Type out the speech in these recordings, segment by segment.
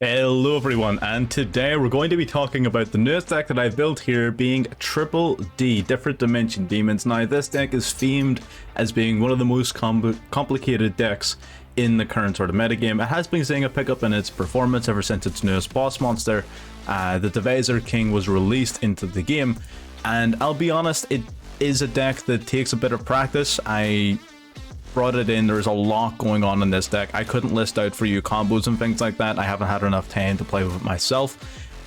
Hello everyone, and today we're going to be talking about the newest deck that I've built here, being Triple D, Different Dimension Demons. Now this deck is themed as being one of the most complicated decks in the current sort of metagame. It has been seeing a pickup in its performance ever since its newest boss monster, the Divisor King, was released into the game, and I'll be honest, it is a deck that takes a bit of practice. I brought it in. There's a lot going on in this deck. I couldn't list out for you combos and things like that. I haven't had enough time to play with it myself,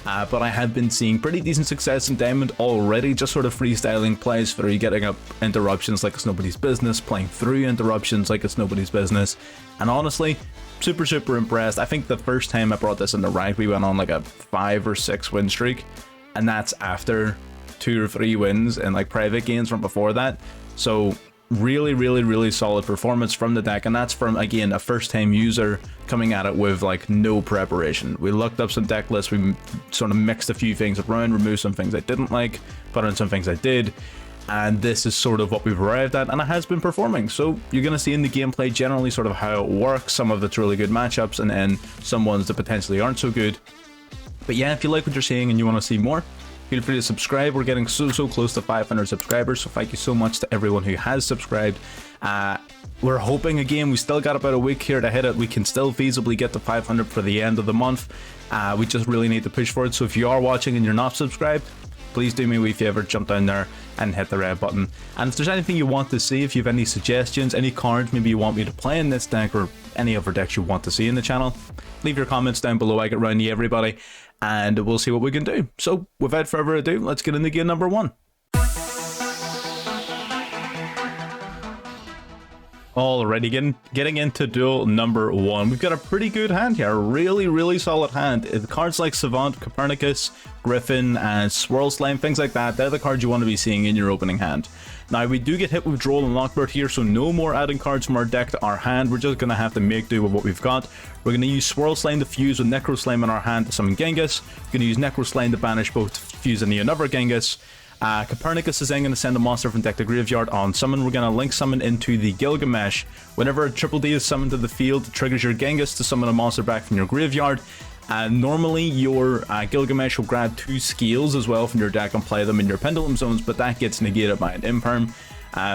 but I have been seeing pretty decent success in Diamond already, just sort of freestyling plays through, getting up interruptions like it's nobody's business, playing through interruptions like it's nobody's business, and honestly, super impressed. I think the first time I brought this into rank, we went on like a 5 or 6 win streak, and that's after 2 or 3 wins in like private games from before that. So really solid performance from the deck, and that's from, again, a first-time user coming at it with like no preparation. We looked up some deck lists, we sort of mixed a few things around, removed some things I didn't like, put in some things I did, and this is sort of what we've arrived at, and it has been performing. So you're going to see in the gameplay generally sort of how it works, some of its really good matchups, and then some ones that potentially aren't so good. But yeah, if you like what you're seeing and you want to see more, feel free to subscribe. We're getting so close to 500 subscribers, so thank you so much to everyone who has subscribed. We're hoping, again, we still got about a week here to hit it. We can still feasibly get to 500 for the end of the month. We just really need to push for it. So if you are watching and you're not subscribed, please do me a wee favor, jump down there and hit the red button. And if there's anything you want to see, if you have any suggestions, any cards maybe you want me to play in this deck, or any other decks you want to see in the channel, leave your comments down below. I get round to everybody, and we'll see what we can do. So without further ado, let's get into game number 1. Alrighty, getting into duel number 1. We've got a pretty good hand here, a really solid hand. The cards like Savant, Copernicus, Griffin, and Swirl Slime, things like that, they're the cards you want to be seeing in your opening hand. Now, we do get hit with Duel and Lockbird here, so no more adding cards from our deck to our hand. We're just going to have to make do with what we've got. We're going to use Swirl Slime to fuse with Necros Lane in our hand to summon Genghis. We're going to use Necros Lane to banish both, fuse any another Genghis. Copernicus is then going to send a monster from deck to graveyard on summon. We're going to link summon into the Gilgamesh. Whenever a Triple D is summoned to the field, it triggers your Genghis to summon a monster back from your graveyard. Normally your Gilgamesh will grab 2 skills as well from your deck and play them in your pendulum zones, but that gets negated by an imperm.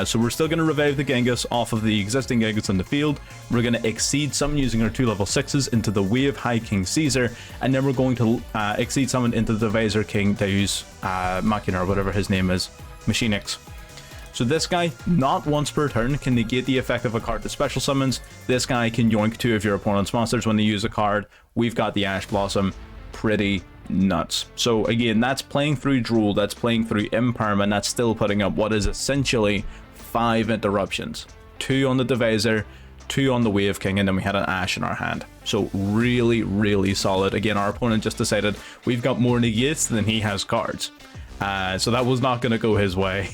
So we're still going to revive the Genghis off of the existing Genghis in the field. We're going to exceed summon using our 2 level 6s into the Wave High King Caesar, and then we're going to exceed summon into the Divisor King to use Machina, or whatever his name is, Machine X. So this guy, not once per turn, can negate the effect of a card that special summons. This guy can yoink 2 of your opponent's monsters when they use a card. We've got the Ash Blossom. Pretty nuts. So again, that's playing through Duel, that's playing through Imperm, and that's still putting up what is essentially 5 interruptions. 2 on the Divisor, 2 on the Wave King, and then we had an Ash in our hand. So really solid. Again, our opponent just decided we've got more negates than he has cards. So that was not going to go his way.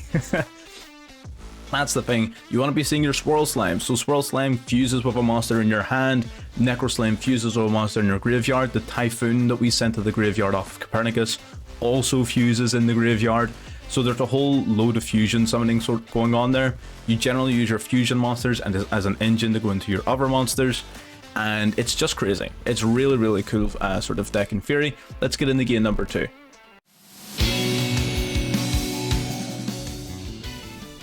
That's the thing, you want to be seeing your Swirl Slime. So Swirl Slime fuses with a monster in your hand, Necros Lane fuses with a monster in your graveyard. The Typhoon that we sent to the graveyard off of Copernicus also fuses in the graveyard. So there's a whole load of fusion summoning sort going on there. You generally use your fusion monsters and as an engine to go into your other monsters, and it's just crazy. It's really cool sort of deck in theory. Let's get into game number 2.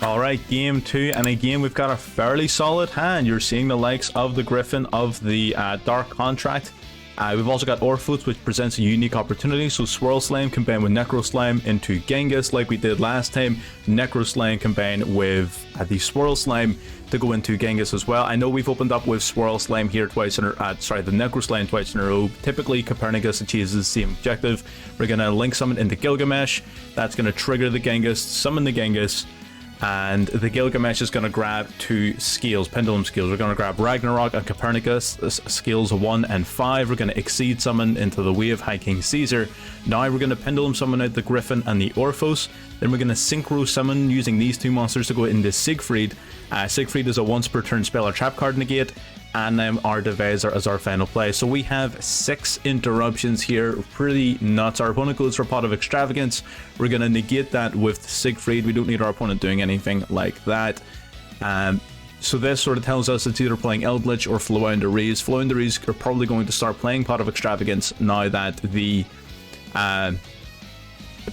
Alright, game 2, and again we've got a fairly solid hand. You're seeing the likes of the Griffin, of the Dark Contract. We've also got Orphos, which presents a unique opportunity. So Swirl Slime combined with Necros Slime into Genghis like we did last time. Necros Slime combined with the Swirl Slime to go into Genghis as well. I know we've opened up with Swirl Slime here twice in a the Necros Slime twice in a row. Typically Copernicus achieves the same objective. We're going to link summon into Gilgamesh. That's going to trigger the Genghis, summon the Genghis, and the Gilgamesh is going to grab 2 skills, pendulum skills. We're going to grab Ragnarok and Copernicus, skills 1 and 5. We're going to exceed summon into the Wave High King Caesar. Now we're going to pendulum summon out the Griffin and the Orphos. Then we're going to synchro summon using these 2 monsters to go into Siegfried. Siegfried is a once per turn spell or trap card negate, and then our Divisor as our final play. So we have 6 interruptions here, pretty nuts. Our opponent goes for Pot of Extravagance. We're going to negate that with Siegfried. We don't need our opponent doing anything like that. So this sort of tells us it's either playing Eldritch or Flounderies. Flounderies are probably going to start playing Pot of Extravagance now that the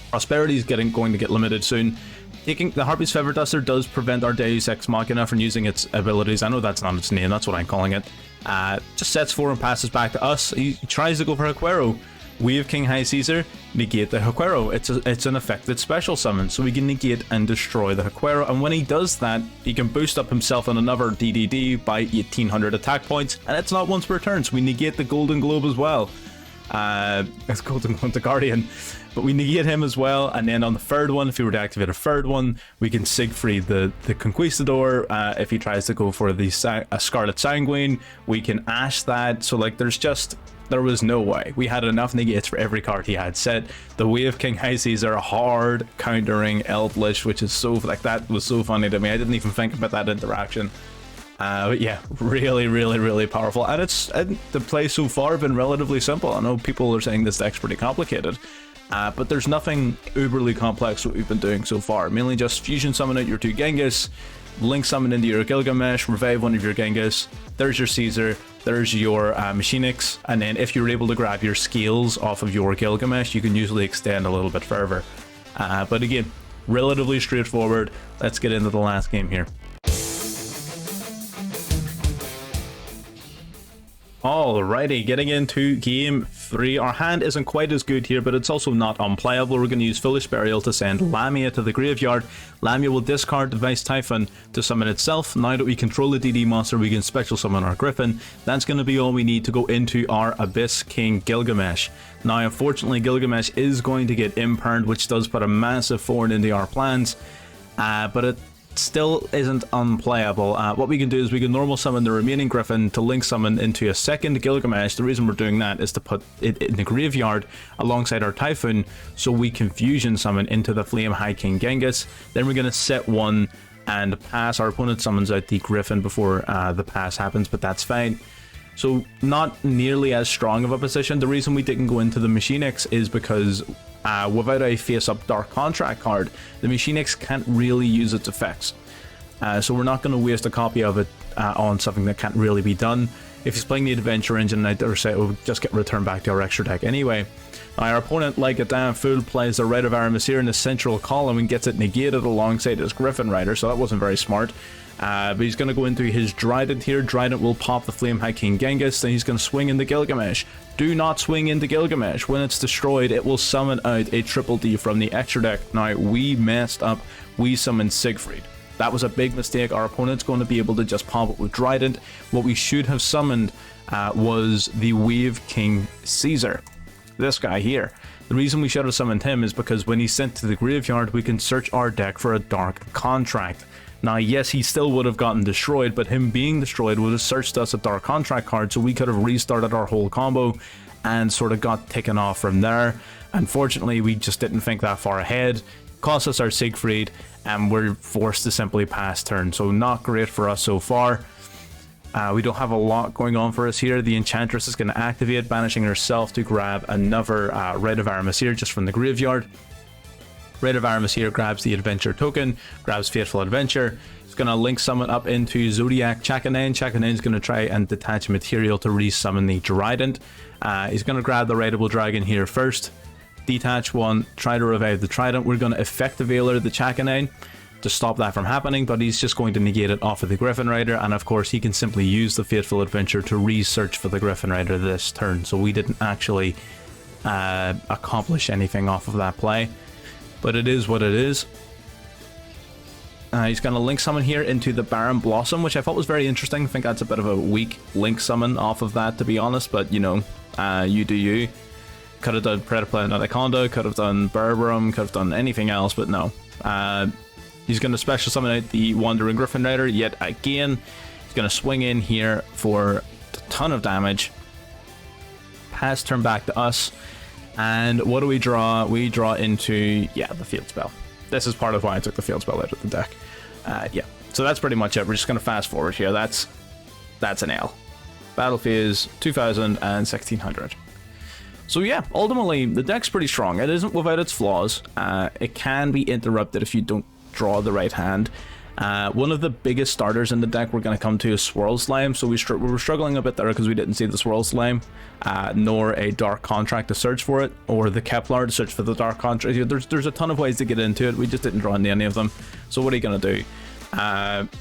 Prosperity is going to get limited soon. Taking the Harpy's Feather Duster does prevent our Deus Ex Machina from using its abilities. I know that's not its name, that's what I'm calling it. Just sets 4 and passes back to us. He tries to go for Haquero. We have King High Caesar, negate the Haquero. It's an affected special summon, so we can negate and destroy the Haquero. And when he does that, he can boost up himself on another DDD by 1800 attack points, and it's not once per turn, so we negate the Golden Globe as well. It's Golden Globe, the Guardian. But we negate him as well, and then on the third one, if we were to activate a third one, we can Siegfried the Conquistador. If he tries to go for the Scarlet Sanguine, we can Ash that. So like, there was no way. We had enough negates for every card he had set. The way of King High Caesar hard countering Eldritch, which is so, like, that was so funny to me. I didn't even think about that interaction. But yeah, really, really, really powerful. And the play so far have been relatively simple. I know people are saying this deck's pretty complicated, but there's nothing uberly complex what we've been doing so far. Mainly just fusion summon out your 2 Genghis, link summon into your Gilgamesh, revive one of your Genghis, there's your Caesar, there's your Machinix, and then if you're able to grab your scales off of your Gilgamesh, you can usually extend a little bit further. But again, relatively straightforward. Let's get into the last game here. Alrighty, getting into game 3. Our hand isn't quite as good here, but it's also not unplayable. We're going to use Foolish Burial to send Lamia to the graveyard. Lamia will discard Device Typhon to summon itself. Now that we control the DD monster, we can special summon our Griffin. That's going to be all we need to go into our Abyss King Gilgamesh. Now, unfortunately, Gilgamesh is going to get impermed, which does put a massive thorn into our plans, but it still isn't unplayable. What we can do is we can normal summon the remaining Griffin to link summon into a second Gilgamesh. The reason we're doing that is to put it in the graveyard alongside our Typhoon, so we can fusion summon into the Flame High King Genghis. Then we're going to set 1 and pass. Our opponent summons out the Griffin before the pass happens, but that's fine. So not nearly as strong of a position. The reason we didn't go into the Machinix is because without a face-up Dark Contract card, the Machinix can't really use its effects. So we're not going to waste a copy of it on something that can't really be done. If he's playing the Adventure Engine, I'd say it will just get returned back to our extra deck anyway. Our opponent, like a damn fool, plays the Rite of Aramasir in the central column and gets it negated alongside his Griffin Rider, so that wasn't very smart. But he's going to go into his Trident here. Trident will pop the Flame High King Genghis, then he's going to swing into Gilgamesh. Do not swing into Gilgamesh. When it's destroyed, it will summon out a Triple D from the extra deck. Now, we messed up. We summoned Siegfried. That was a big mistake. Our opponent's going to be able to just pop it with Trident. What we should have summoned was the Wave King Caesar. This guy here. The reason we should have summoned him is because when he's sent to the graveyard, we can search our deck for a Dark Contract. Now, yes, he still would have gotten destroyed, but him being destroyed would have searched us a Dark Contract card, so we could have restarted our whole combo and sort of got taken off from there. Unfortunately, we just didn't think that far ahead. Cost us our Siegfried, and we're forced to simply pass turn, so not great for us so far. We don't have a lot going on for us here. The Enchantress is going to activate, banishing herself to grab another Rite of Aramasir just from the graveyard. Rite of Aramasir grabs the Adventure token, grabs Fateful Adventure. It's going to link summon up into Zodiac Chakanen. Chakanen is going to try and detach material to resummon the Trident. He's going to grab the Rideable Dragon here first. Detach 1, try to revive the Trident. We're going to effect the Veiler the Chakanen to stop that from happening, but he's just going to negate it off of the Griffin Rider, and of course he can simply use the Fateful Adventure to research for the Griffin Rider this turn, so we didn't actually accomplish anything off of that play. But it is what it is. He's going to link summon here into the Barren Blossom, which I thought was very interesting. I think that's a bit of a weak link summon off of that, to be honest, but you know, you do you. Could have done Predaplant Anaconda, could have done Berberum, could have done anything else, but no. He's going to special summon out the Wandering Griffin Rider yet again. He's going to swing in here for a ton of damage. Pass turn back to us. And what do we draw? We draw into, yeah, the Field Spell. This is part of why I took the Field Spell out of the deck. Yeah, so that's pretty much it. We're just going to fast forward here. That's an L. Battle Phase 2000 and 1600. So yeah, ultimately, the deck's pretty strong. It isn't without its flaws. It can be interrupted if you don't draw the right hand. One of the biggest starters in the deck we're going to come to is Swirl Slime, so we were struggling a bit there because we didn't see the Swirl Slime, nor a Dark Contract to search for it, or the Kepler to search for the Dark Contract. There's a ton of ways to get into it, we just didn't draw into any of them, so what are you going to do?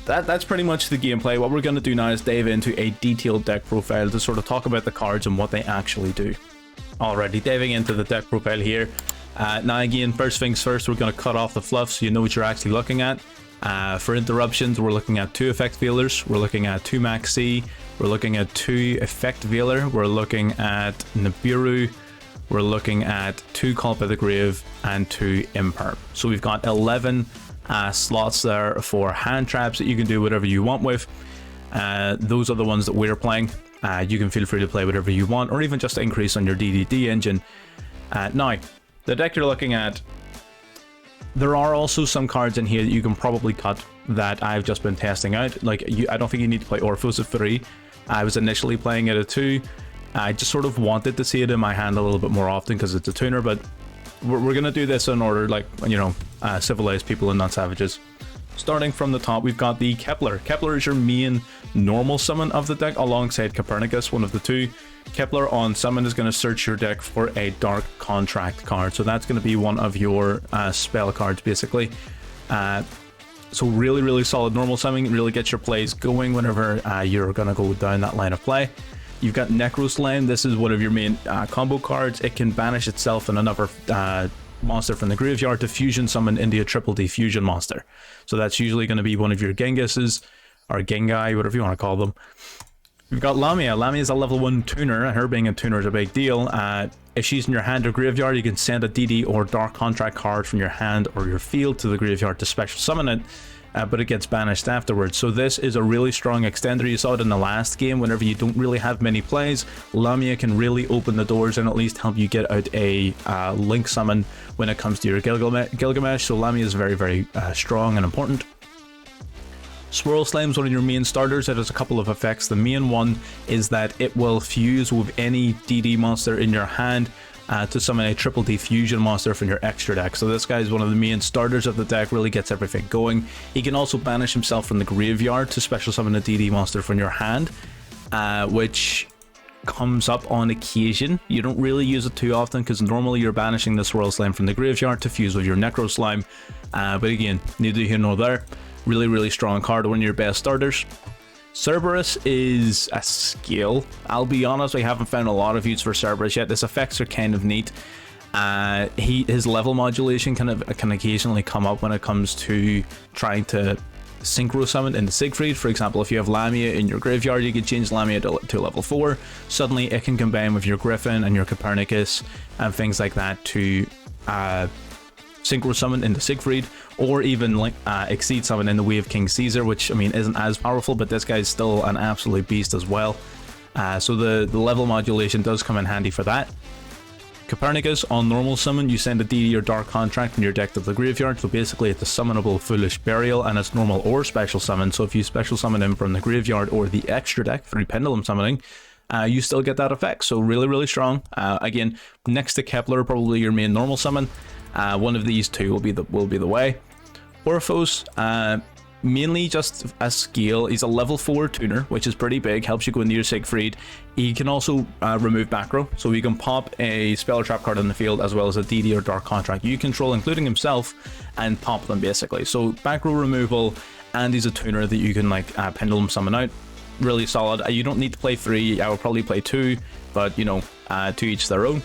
That's pretty much the gameplay. What we're going to do now is dive into a detailed deck profile to sort of talk about the cards and what they actually do. Alrighty, diving into the deck profile here. Now again, first things first, we're going to cut off the fluff so you know what you're actually looking at. For interruptions, we're looking at 2 effect veilers, we're looking at 2 Max C, we're looking at 2 effect veiler, we're looking at Nibiru, we're looking at 2 Call by the Grave, and 2 Imperm. So we've got 11 slots there for hand traps that you can do whatever you want with. Those are the ones that we're playing. You can feel free to play whatever you want, or even just increase on your DDD engine. Now, the deck you're looking at, there are also some cards in here that you can probably cut that I've just been testing out. Like, I don't think you need to play Orphos at 3. I was initially playing it at 2. I just sort of wanted to see it in my hand a little bit more often because it's a tuner, but we're going to do this in order, like, you know, civilized people and not savages. Starting from the top, we've got the Kepler. Kepler is your main normal summon of the deck alongside Copernicus, one of the 2. Kepler on summon is going to search your deck for a Dark Contract card, so that's going to be one of your spell cards basically. So really solid normal summon, really gets your plays going whenever you're going to go down that line of play. You've got Necros Lane. This is one of your main combo cards. It can banish itself and another monster from the graveyard to fusion summon into a triple D fusion monster. So that's usually going to be one of your Gengises, or Gengai, whatever you want to call them. We've got Lamia. Lamia is a level 1 tuner, and her being a tuner is a big deal. If she's in your hand or graveyard, you can send a DD or Dark Contract card from your hand or your field to the graveyard to special summon it. But it gets banished afterwards. So this is a really strong extender. You saw it in the last game. Whenever you don't really have many plays, Lamia can really open the doors and at least help you get out a link summon when it comes to your Gilgamesh. So Lamia is very strong and important. Swirl Slime is one of your main starters. It has a couple of effects. The main one is that it will fuse with any DD monster in your hand to summon a triple D fusion monster from your extra deck. So this guy is one of the main starters of the deck, really gets everything going. He can also banish himself from the graveyard to special summon a DD monster from your hand, which comes up on occasion. You don't really use it too often because normally you're banishing the Swirl Slime from the graveyard to fuse with your Necros Slime. But again, neither here nor there. Really strong card, one of your best starters. Cerberus is a skill. I'll be honest, I haven't found a lot of use for Cerberus yet. His effects are kind of neat. His level modulation can occasionally come up when it comes to trying to synchro summon into Siegfried. For example, if you have Lamia in your graveyard, you can change Lamia to level 4. Suddenly it can combine with your Griffin and your Copernicus and things like that to synchro summon into Siegfried, or even like exceed summon in the way of King Caesar, which I mean isn't as powerful, but this guy's still an absolute beast as well. So the level modulation does come in handy for that. Copernicus, on normal summon, you send a DD or Dark Contract in your deck to the graveyard, so basically it's a summonable Foolish Burial, and it's normal or special summon, so if you special summon him from the graveyard or the extra deck through Pendulum Summoning, you still get that effect, so really strong. Again, next to Kepler, probably your main normal summon. One of these two will be the way. Orphos, mainly just a skill. He's a level 4 tuner, which is pretty big, helps you go into your Siegfried. He can also remove back row, so you can pop a spell or trap card in the field as well as a DD or Dark Contract you control, including himself, and pop them basically. So back row removal, and he's a tuner that you can like pendulum summon out. Really solid. You don't need to play 3, I would probably play 2, but you know, to each their own.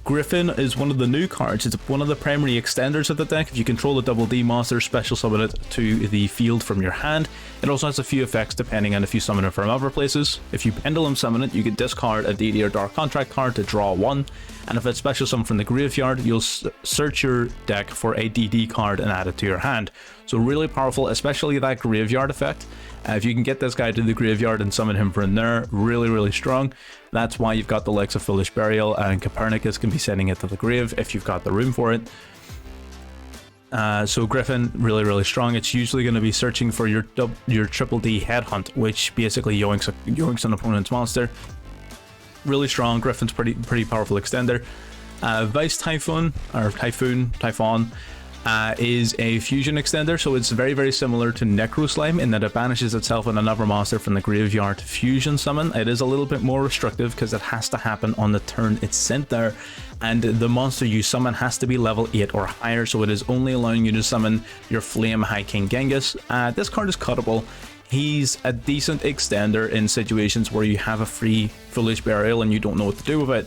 Griffin is one of the new cards. It's one of the primary extenders of the deck. If you control a double D monster, special summon it to the field from your hand. It also has a few effects depending on if you summon it from other places. If you pendulum summon it, you can discard a DD or Dark Contract card to draw 1. And if it's special summon from the graveyard, you'll search your deck for a DD card and add it to your hand. So really powerful, especially that graveyard effect. If you can get this guy to the graveyard and summon him from there, really strong. That's why you've got the likes of Foolish Burial, and Copernicus can be sending it to the grave if you've got the room for it. So Griffin, really strong. It's usually going to be searching for your triple D headhunt, which basically yoinks an opponent's monster. Really strong. Griffin's pretty powerful extender. Vice Typhoon, or Typhoon, is a fusion extender, so it's very, very similar to Necros Lane in that it banishes itself and another monster from the graveyard to fusion summon. It is a little bit more restrictive because it has to happen on the turn it's sent there, and the monster you summon has to be level 8 or higher, so it is only allowing you to summon your Flame High King Genghis. This card is cuttable. He's a decent extender in situations where you have a free Foolish Burial and you don't know what to do with it.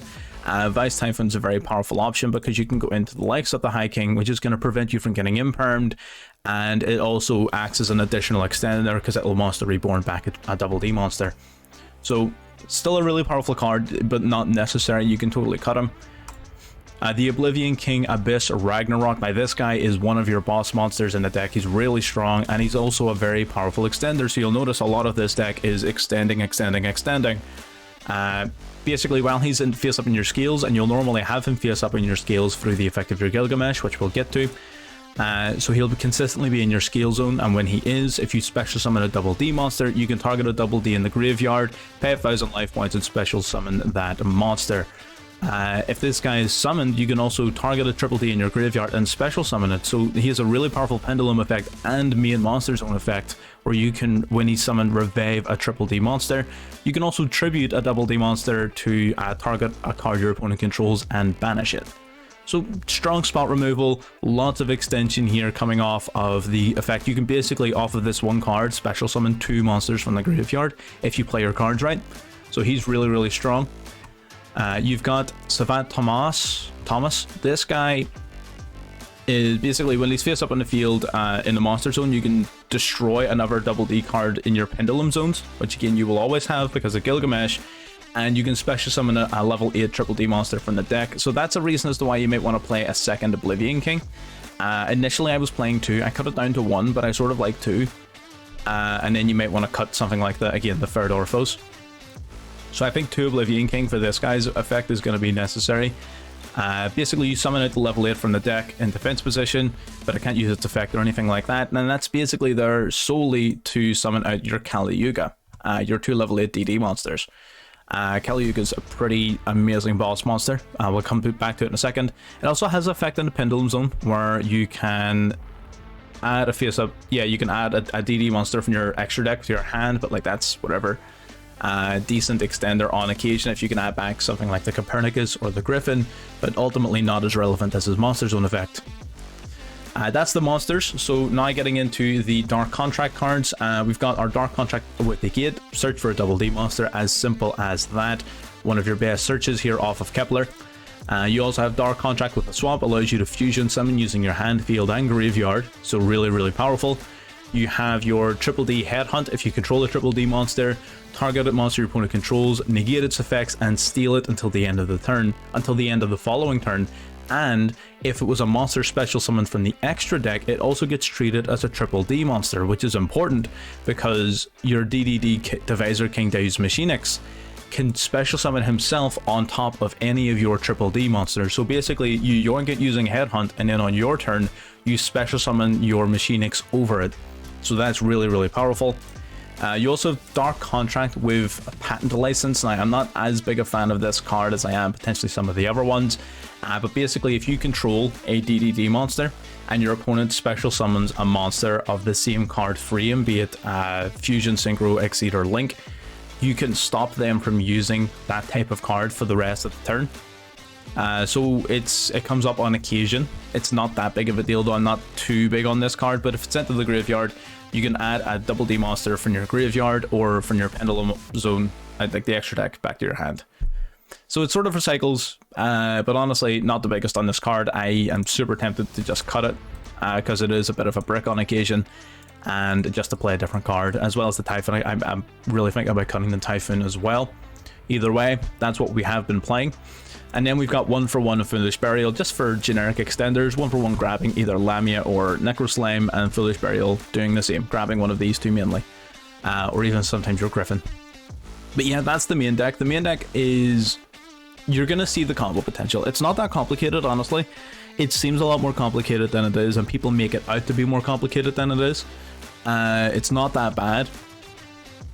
Vice Typhoon's a very powerful option because you can go into the likes of the High King, which is going to prevent you from getting impermed, and it also acts as an additional extender because it will monster reborn back a double D monster. So still a really powerful card, but not necessary. You can totally cut him. The Oblivion King Abyss Ragnarok. Now this guy is one of your boss monsters in the deck. He's really strong, and he's also a very powerful extender, so you'll notice a lot of this deck is extending. Basically, while he's in face up in your scales, and you'll normally have him face up in your scales through the effect of your Gilgamesh, which we'll get to. So he'll consistently be in your scale zone, and when he is, if you special summon a double D monster, you can target a double D in the graveyard, pay 1,000 life points, and special summon that monster. If this guy is summoned, you can also target a triple D in your graveyard and special summon it. So he has a really powerful pendulum effect and main monster zone effect, where you can, when he's summoned, revive a triple D monster. You can also tribute a double D monster to target a card your opponent controls and banish it. So strong spot removal, lots of extension here coming off of the effect. You can basically, off of this one card, special summon 2 monsters from the graveyard if you play your cards right. So he's really, really strong. You've got Savant Thomas. This guy is basically, when he's face up on the field in the monster zone, you can destroy another double D card in your pendulum zones, which again you will always have because of Gilgamesh, and you can special summon a level 8 triple D monster from the deck. So that's a reason as to why you might want to play a second Oblivion King. Initially I was playing 2, I cut it down to 1, but I sort of like 2. And then you might want to cut something like that, again, the third Orphos. So I think 2 Oblivion King for this guy's effect is going to be necessary. Basically, you summon it to level 8 from the deck in defense position, but I can't use its effect or anything like that. And that's basically there solely to summon out your Kali Yuga, your 2 level 8 DD monsters. Kali Yuga is a pretty amazing boss monster. We'll come back to it in a second. It also has effect in the Pendulum Zone, where you can add a face up. Yeah, you can add a DD monster from your extra deck to your hand, but like that's whatever. Decent extender on occasion if you can add back something like the Copernicus or the Griffin, but ultimately not as relevant as his monster zone effect. That's the monsters. So now getting into the Dark Contract cards, we've got our Dark Contract with Negate. Search for a double D monster, as simple as that. One of your best searches here off of Kepler. You also have Dark Contract with a swap, allows you to fusion summon using your hand, field, and graveyard, so really, really powerful. You have your Triple D Headhunt. If you control a Triple D monster, target a monster your opponent controls, negate its effects, and steal it until the end of the turn, until the end of the following turn. And if it was a monster special summoned from the extra deck, it also gets treated as a Triple D monster, which is important because your DDD Divisor King Deus Machinix can special summon himself on top of any of your Triple D monsters. So basically, you yoink it using Headhunt, and then on your turn, you special summon your Machinix over it. So that's really, really powerful. You also have Dark Contract with a Patent License. Now, I'm not as big a fan of this card as I am potentially some of the other ones, but basically if you control a DDD monster and your opponent special summons a monster of the same card frame, be it Fusion, Synchro, Exceed, or Link, you can stop them from using that type of card for the rest of the turn. So it comes up on occasion. It's not that big of a deal, though. I'm not too big on this card, but if it's sent to the graveyard, you can add a double D monster from your graveyard or from your Pendulum Zone, like the extra deck, back to your hand. So it sort of recycles, but honestly, not the biggest on this card. I am super tempted to just cut it, because it is a bit of a brick on occasion, and just to play a different card, as well as the Typhoon. I'm really thinking about cutting the Typhoon as well. Either way, that's what we have been playing. And then we've got 1-for-1 of Foolish Burial, just for generic extenders. 1-for-1 grabbing either Lamia or Necros Lane, and Foolish Burial doing the same, grabbing one of these two mainly. Or even sometimes your Griffin. But yeah, that's the main deck. The main deck is... you're going to see the combo potential. It's not that complicated, honestly. It seems a lot more complicated than it is, and people make it out to be more complicated than it is. It's not that bad.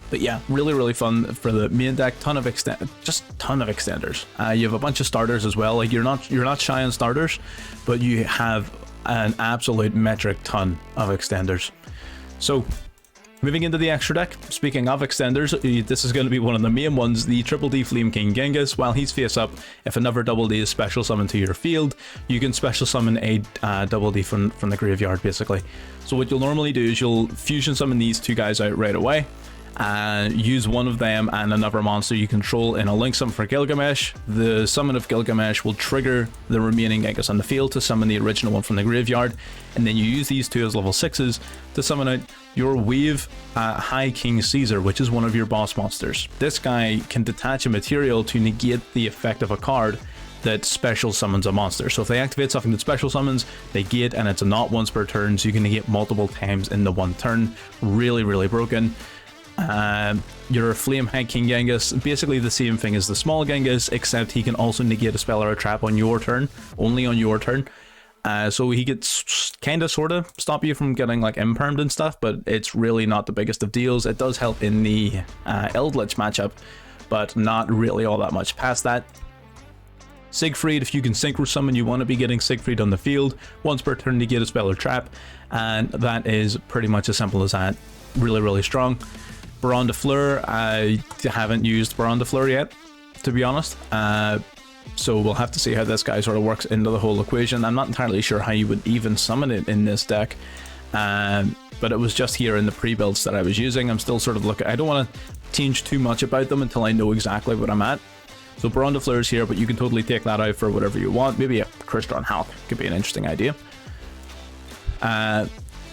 But yeah, really, really fun for the main deck. Just ton of extenders. You have a bunch of starters as well. Like you're not shy on starters, but you have an absolute metric ton of extenders. So moving into the extra deck, speaking of extenders, this is going to be one of the main ones, the Triple D Flame King Genghis. While he's face up, if another Double D is special summoned to your field, you can special summon a Double D from the graveyard, basically. So what you'll normally do is you'll fusion summon these two guys out right away, use one of them and another monster you control in a link summon for Gilgamesh. The summon of Gilgamesh will trigger the remaining Genghis on the field to summon the original one from the graveyard, and then you use these two as level 6s to summon out your Wave High King Caesar, which is one of your boss monsters. This guy can detach a material to negate the effect of a card that special summons a monster. So if they activate something that special summons, they negate, and it's not once per turn, so you can negate multiple times in the one turn. Really, really broken. Your Flame High King Genghis, basically the same thing as the small Genghis, except he can also negate a spell or a trap on your turn, only on your turn. So he gets kind of sort of stop you from getting like impermed and stuff, but it's really not the biggest of deals. It does help in the Eldritch matchup, but not really all that much past that. Siegfried, if you can synchro summon, you want to be getting Siegfried on the field once per turn to get a spell or trap, and that is pretty much as simple as that. Really, really strong. Baron de Fleur, I haven't used Baron de Fleur yet, to be honest. So we'll have to see how this guy sort of works into the whole equation. I'm not entirely sure how you would even summon it in this deck, but it was just here in the pre-builds that I was using. I'm still sort of looking. I don't want to change too much about them until I know exactly what I'm at. So Baron de Fleur is here, but you can totally take that out for whatever you want. Maybe a Crystron Hulk could be an interesting idea.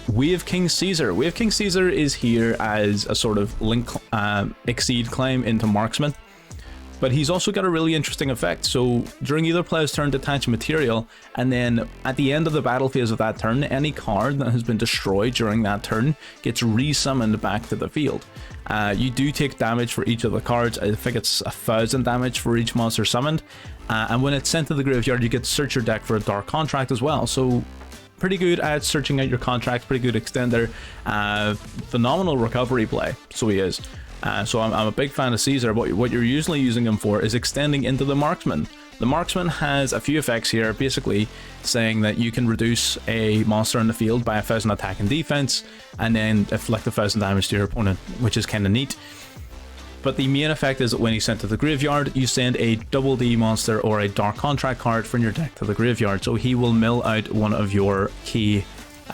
Wave King Caesar. Wave King Caesar is here as a sort of link exceed claim into Marksman, but he's also got a really interesting effect. So during either player's turn, detach material, and then at the end of the battle phase of that turn, any card that has been destroyed during that turn gets resummoned back to the field. You do take damage for each of the cards. I think it's 1,000 damage for each monster summoned, and when it's sent to the graveyard, you get to search your deck for a Dark Contract as well. So pretty good at searching out your contracts, pretty good extender, phenomenal recovery play, so he is. So I'm a big fan of Caesar. What you're usually using him for is extending into the Marksman. The Marksman has a few effects here, basically saying that you can reduce a monster in the field by 1,000 attack and defense, and then inflict 1,000 damage to your opponent, which is kind of neat. But the main effect is that when he's sent to the graveyard, you send a Double D monster or a Dark Contract card from your deck to the graveyard. So he will mill out one of your key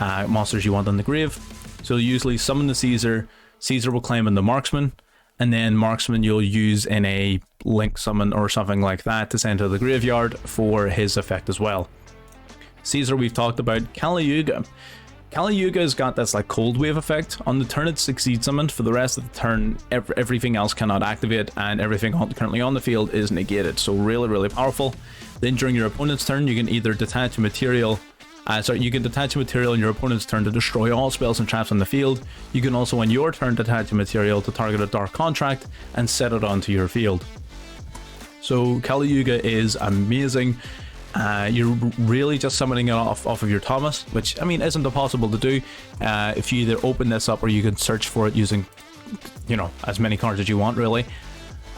monsters you want on the grave. So you usually summon the Caesar, Caesar will claim in the Marksman, and then Marksman you'll use in a Link summon or something like that to send to the graveyard for his effect as well. Caesar we've talked about. Kali Yuga. Kali Yuga's got this like cold wave effect. On the turn it's succeed summoned. For the rest of the turn, everything else cannot activate, and everything currently on the field is negated. So really, really powerful. Then during your opponent's turn, you can either detach a material. You can detach a material in your opponent's turn to destroy all spells and traps on the field. You can also, on your turn, detach a material to target a Dark Contract and set it onto your field. So Kali Yuga is amazing. You're really just summoning it off of your Thomas, which, I mean, isn't impossible to do if you either open this up or you can search for it using, you know, as many cards as you want, really.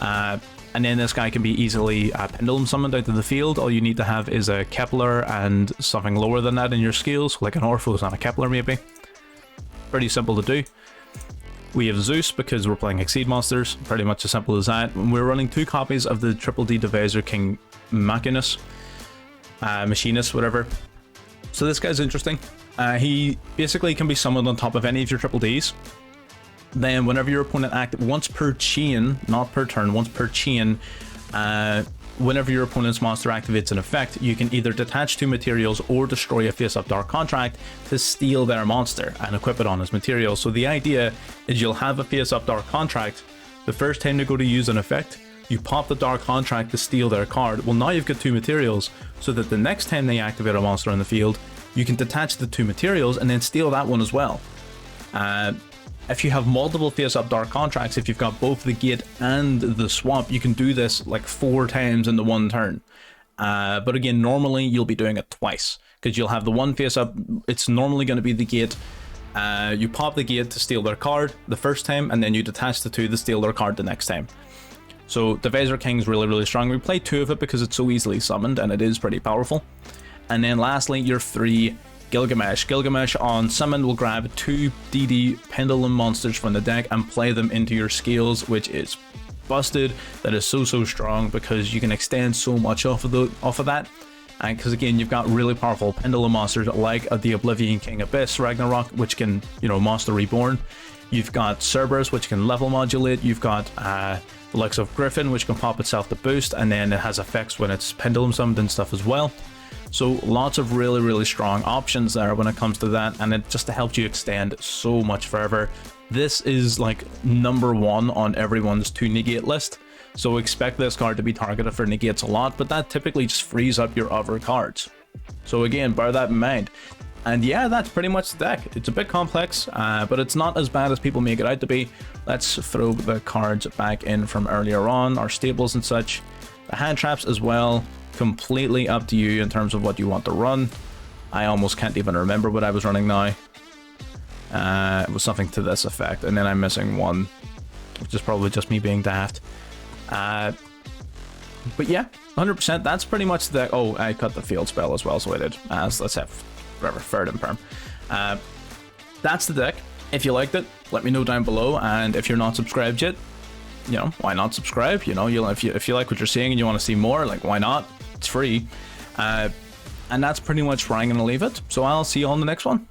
And then this guy can be easily pendulum summoned out to the field. All you need to have is a Kepler and something lower than that in your skills, like an Orphos and a Kepler maybe. Pretty simple to do. We have Zeus because we're playing Exceed monsters, pretty much as simple as that. We're running 2 copies of the Triple D Divisor King Machinus. Machinist, whatever. So this guy's interesting. He basically can be summoned on top of any of your Triple Ds. Then whenever your opponent acts once per chain, not per turn, once per chain, whenever your opponent's monster activates an effect, you can either detach 2 materials or destroy a face-up Dark Contract to steal their monster and equip it on as material. So the idea is you'll have a face-up Dark Contract. The first time they go to use an effect, you pop the Dark Contract to steal their card. Well, now you've got 2 materials, so that the next time they activate a monster on the field, you can detach the 2 materials and then steal that one as well. If you have multiple face-up Dark Contracts, if you've got both the Gate and the Swamp, you can do this like 4 times in the one turn. But again, normally you'll be doing it twice, because you'll have the one face-up, it's normally going to be the Gate. You pop the Gate to steal their card the first time, and then you detach the 2 to steal their card the next time. So Divisor King's really, really strong. We play 2 of it because it's so easily summoned, and it is pretty powerful. And then lastly, your 3 Gilgamesh. Gilgamesh on summon will grab 2 DD Pendulum monsters from the deck and play them into your scales, which is busted. That is so strong because you can extend so much off of that. And because again, you've got really powerful Pendulum monsters like the Oblivion King Abyss Ragnarok, which can, you know, Monster Reborn. You've got Cerberus, which can level modulate. You've got the likes of Griffin, which can pop itself to boost, and then it has effects when it's Pendulum summoned and stuff as well. So lots of really strong options there when it comes to that, and it just helps you extend so much further. This is like #1 on everyone's to negate list, so expect this card to be targeted for negates a lot, but that typically just frees up your other cards. So again, bear that in mind. And yeah, that's pretty much the deck. It's a bit complex, but it's not as bad as people make it out to be. Let's throw the cards back in from earlier on, our stables and such. The hand traps as well, completely up to you in terms of what you want to run. I almost can't even remember what I was running now. It was something to this effect, and then I'm missing one, which is probably just me being daft. But yeah, 100%, that's pretty much the... Oh, I cut the field spell as well, so I did. So let's have... whatever, third and perm. That's the deck. If you liked it, let me know down below, and if you're not subscribed yet, you know, why not subscribe? You know, if you like what you're seeing and you want to see more, like, why not? It's free. And that's pretty much where I'm gonna leave it, so I'll see you on the next one.